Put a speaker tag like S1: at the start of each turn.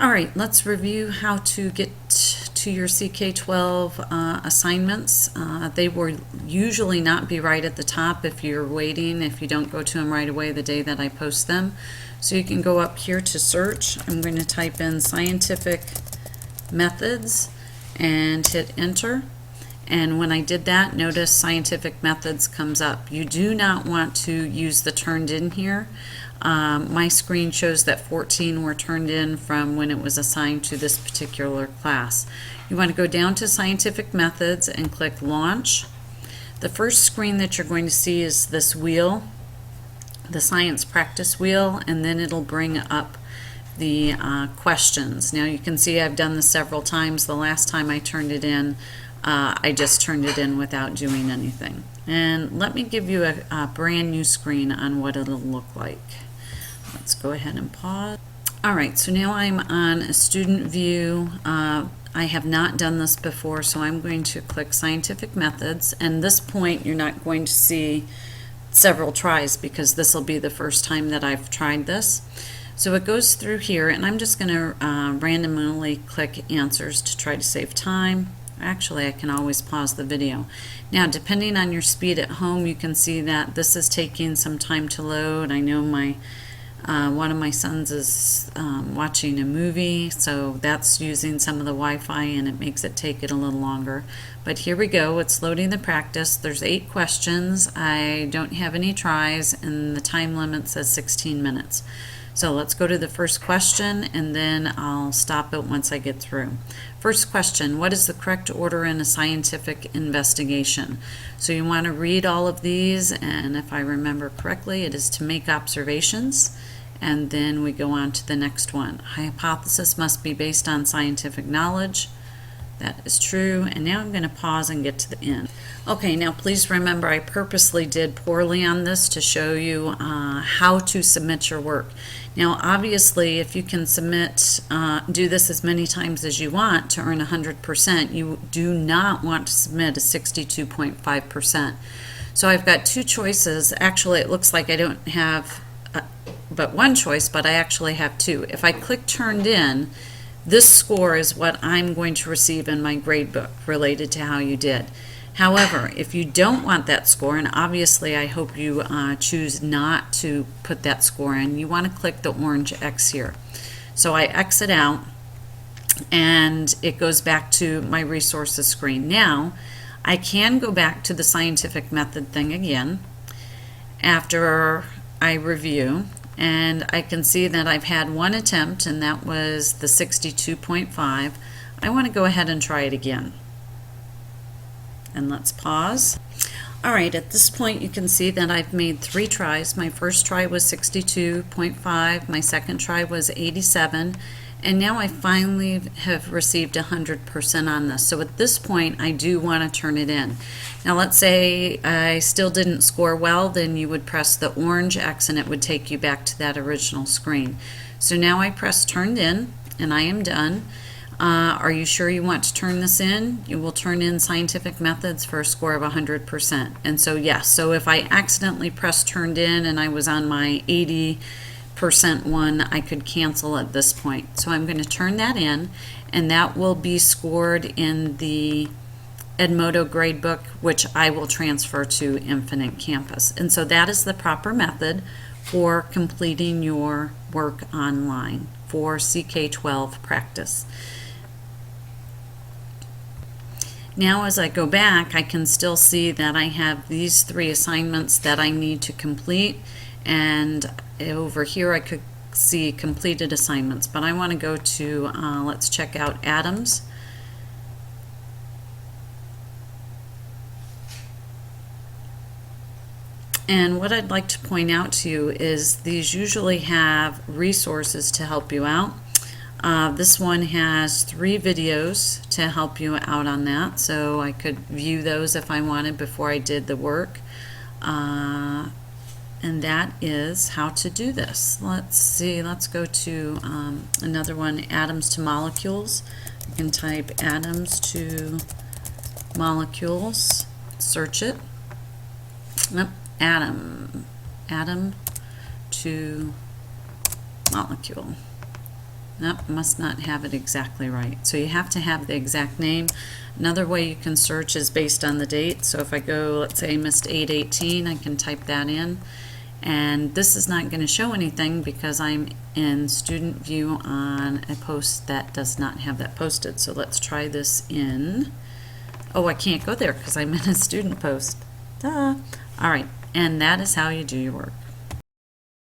S1: All right, let's review how to get to your ck12 assignments. They will usually not be right at the top if you're waiting, if you don't go to them right away the day that I post them. So you can go up here to search. I'm going to type in scientific methods and hit enter. And when I did that, notice scientific methods comes up. You do not want to use the turned in here. My screen shows that 14 were turned in from when it was assigned to this particular class. You want to go down to scientific methods and click launch. The first screen that you're going to see is this wheel, the science practice wheel, and then it'll bring up the questions. Now you can see I've done this several times. The last time I turned it in, I just turned it in without doing anything. And let me give you a brand new screen on what it'll look like. Let's go ahead and pause. All right, so now I'm on a student view. I have not done this before, so I'm going to click scientific methods. And at this point, you're not going to see several tries because this will be the first time that I've tried this. So it goes through here, and I'm just going to randomly click answers to try to save time. Actually, I can always pause the video. Now, depending on your speed at home, you can see that this is taking some time to load. I know one of my sons is watching a movie, so that's using some of the Wi-Fi, and it makes it take it a little longer. But here we go. It's loading the practice. There's 8 questions. I don't have any tries, and the time limit says 16 minutes. So let's go to the first question, and then I'll stop it once I get through. First question, what is the correct order in a scientific investigation? So you want to read all of these, and if I remember correctly, it is to make observations, and then we go on to the next one. Hypothesis must be based on scientific knowledge. That is true, and now I'm going to pause and get to the end. Okay, now please remember I purposely did poorly on this to show you how to submit your work. Now obviously if you can submit, do this as many times as you want to earn 100%, you do not want to submit a 62.5%. So I've got 2 choices. Actually it looks like I don't have but one choice, but I actually have 2. If I click turned in, this score is what I'm going to receive in my grade book related to how you did. However, if you don't want that score, and obviously I hope you choose not to put that score in, you want to click the orange X here. So I exit out, and it goes back to my resources screen. Now, I can go back to the scientific method thing again after I review, and I can see that I've had 1 attempt, and that was the 62.5. I want to go ahead and try it again. And let's pause. All right, at this point you can see that I've made 3 tries. My first try was 62.5, my second try was 87, and now I finally have received 100% on this. So at this point I do want to turn it in. Now let's say I still didn't score well, then you would press the orange X and it would take you back to that original screen. So now I press turned in and I am done. Are you sure you want to turn this in? You will turn in scientific methods for a score of 100%. And so yes, so if I accidentally pressed turned in and I was on my 80% one, I could cancel at this point. So I'm going to turn that in, and that will be scored in the Edmodo gradebook, which I will transfer to Infinite Campus. And so that is the proper method for completing your work online for ck12 practice. Now as I go back, I can still see that I have these 3 assignments that I need to complete, and over here I could see completed assignments, but I want to go to, let's check out atoms. And what I'd like to point out to you is these usually have resources to help you out. This one has 3 videos to help you out on that, so I could view those if I wanted before I did the work. And that is how to do this. Let's see, let's go to another one, atoms to molecules. You can type atoms to molecules, search it. Nope. Atom to molecule. Nope, must not have it exactly right. So you have to have the exact name. Another way you can search is based on the date. So if I go, let's say I missed 8/18, I can type that in. And this is not going to show anything because I'm in student view on a post that does not have that posted. So let's try this in, oh, I can't go there because I'm in a student post. Duh. All right, and that is how you do your work.